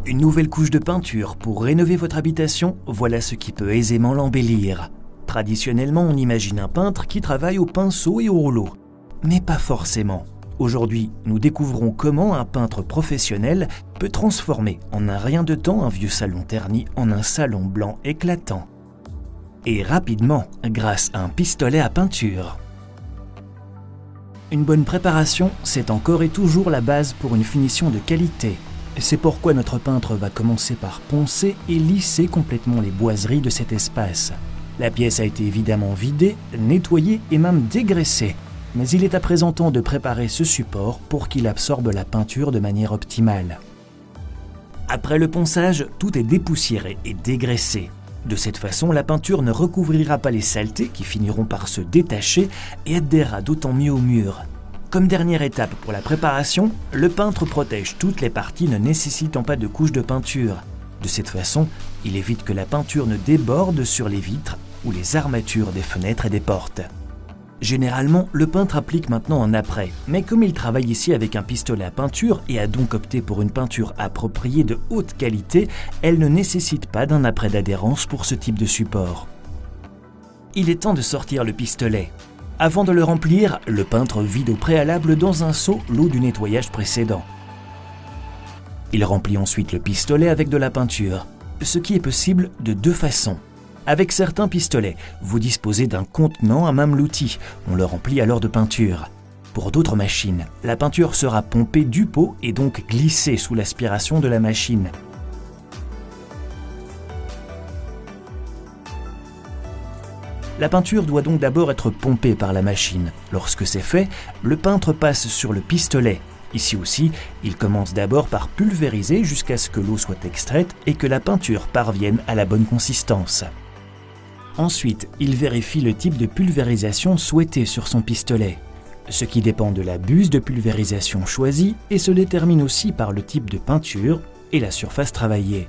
Une nouvelle couche de peinture pour rénover votre habitation, voilà ce qui peut aisément l'embellir. Traditionnellement, on imagine un peintre qui travaille au pinceau et au rouleau. Mais pas forcément. Aujourd'hui, nous découvrons comment un peintre professionnel peut transformer en un rien de temps un vieux salon terni en un salon blanc éclatant. Et rapidement, grâce à un pistolet à peinture. Une bonne préparation, c'est encore et toujours la base pour une finition de qualité. C'est pourquoi notre peintre va commencer par poncer et lisser complètement les boiseries de cet espace. La pièce a été évidemment vidée, nettoyée et même dégraissée. Mais il est à présent temps de préparer ce support pour qu'il absorbe la peinture de manière optimale. Après le ponçage, tout est dépoussiéré et dégraissé. De cette façon, la peinture ne recouvrira pas les saletés qui finiront par se détacher et adhérera d'autant mieux au mur. Comme dernière étape pour la préparation, le peintre protège toutes les parties ne nécessitant pas de couche de peinture. De cette façon, il évite que la peinture ne déborde sur les vitres ou les armatures des fenêtres et des portes. Généralement, le peintre applique maintenant en après, mais comme il travaille ici avec un pistolet à peinture et a donc opté pour une peinture appropriée de haute qualité, elle ne nécessite pas d'un après d'adhérence pour ce type de support. Il est temps de sortir le pistolet. Avant de le remplir, le peintre vide au préalable dans un seau l'eau du nettoyage précédent. Il remplit ensuite le pistolet avec de la peinture, ce qui est possible de deux façons. Avec certains pistolets, vous disposez d'un contenant à mameloutis, on le remplit alors de peinture. Pour d'autres machines, la peinture sera pompée du pot et donc glissée sous l'aspiration de la machine. La peinture doit donc d'abord être pompée par la machine. Lorsque c'est fait, le peintre passe sur le pistolet. Ici aussi, il commence d'abord par pulvériser jusqu'à ce que l'eau soit extraite et que la peinture parvienne à la bonne consistance. Ensuite, il vérifie le type de pulvérisation souhaité sur son pistolet, ce qui dépend de la buse de pulvérisation choisie et se détermine aussi par le type de peinture et la surface travaillée.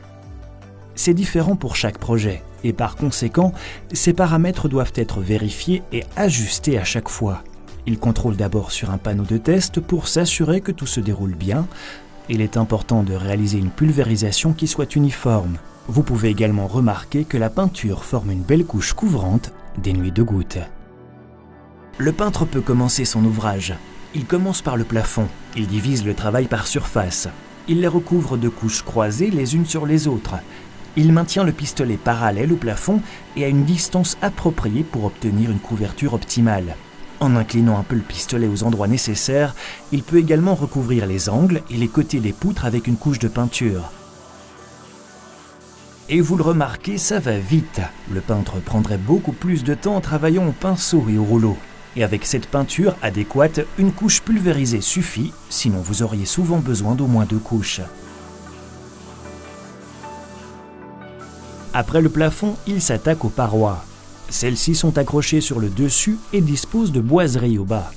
C'est différent pour chaque projet et par conséquent, ces paramètres doivent être vérifiés et ajustés à chaque fois. Il contrôle d'abord sur un panneau de test pour s'assurer que tout se déroule bien. Il est important de réaliser une pulvérisation qui soit uniforme. Vous pouvez également remarquer que la peinture forme une belle couche couvrante, dénuée de gouttes. Le peintre peut commencer son ouvrage. Il commence par le plafond. Il divise le travail par surface. Il les recouvre de couches croisées les unes sur les autres. Il maintient le pistolet parallèle au plafond et à une distance appropriée pour obtenir une couverture optimale. En inclinant un peu le pistolet aux endroits nécessaires, il peut également recouvrir les angles et les côtés des poutres avec une couche de peinture. Et vous le remarquez, ça va vite. Le peintre prendrait beaucoup plus de temps en travaillant au pinceau et au rouleau. Et avec cette peinture adéquate, une couche pulvérisée suffit, sinon vous auriez souvent besoin d'au moins 2 couches. Après le plafond, il s'attaque aux parois. Celles-ci sont accrochées sur le dessus et disposent de boiseries au bas.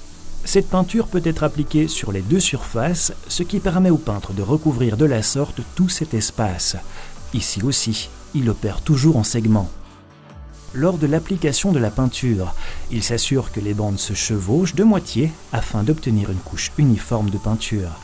Cette peinture peut être appliquée sur les deux surfaces, ce qui permet au peintre de recouvrir de la sorte tout cet espace. Ici aussi, il opère toujours en segments. Lors de l'application de la peinture, il s'assure que les bandes se chevauchent de moitié afin d'obtenir une couche uniforme de peinture.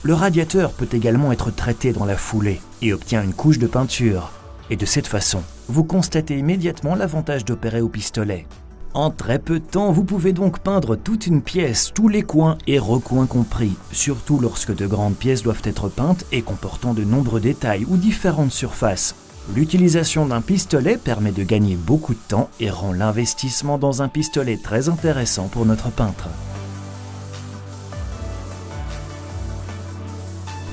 Le radiateur peut également être traité dans la foulée et obtient une couche de peinture. Et de cette façon, vous constatez immédiatement l'avantage d'opérer au pistolet. En très peu de temps, vous pouvez donc peindre toute une pièce, tous les coins et recoins compris, surtout lorsque de grandes pièces doivent être peintes et comportant de nombreux détails ou différentes surfaces. L'utilisation d'un pistolet permet de gagner beaucoup de temps et rend l'investissement dans un pistolet très intéressant pour notre peintre.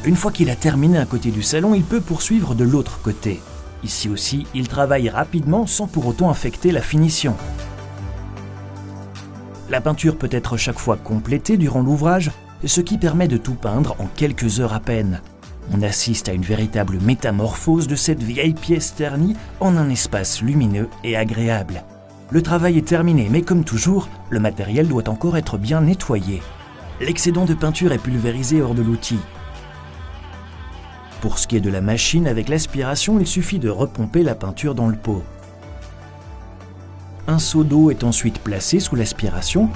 Une fois qu'il a terminé un côté du salon, il peut poursuivre de l'autre côté. Ici aussi, il travaille rapidement sans pour autant affecter la finition. La peinture peut être chaque fois complétée durant l'ouvrage, ce qui permet de tout peindre en quelques heures à peine. On assiste à une véritable métamorphose de cette vieille pièce ternie en un espace lumineux et agréable. Le travail est terminé, mais comme toujours, le matériel doit encore être bien nettoyé. L'excédent de peinture est pulvérisé hors de l'outil. Pour ce qui est de la machine, avec l'aspiration, il suffit de repomper la peinture dans le pot. Un seau d'eau est ensuite placé sous l'aspiration.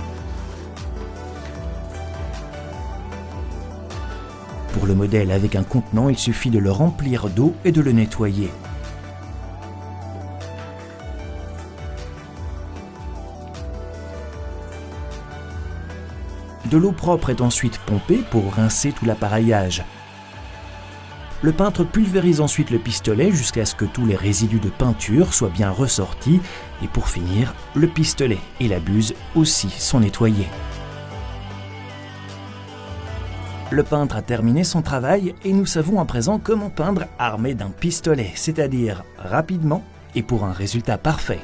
Pour le modèle avec un contenant, il suffit de le remplir d'eau et de le nettoyer. De l'eau propre est ensuite pompée pour rincer tout l'appareillage. Le peintre pulvérise ensuite le pistolet jusqu'à ce que tous les résidus de peinture soient bien ressortis. Et pour finir, le pistolet et la buse aussi sont nettoyés. Le peintre a terminé son travail et nous savons à présent comment peindre armé d'un pistolet, c'est-à-dire rapidement et pour un résultat parfait.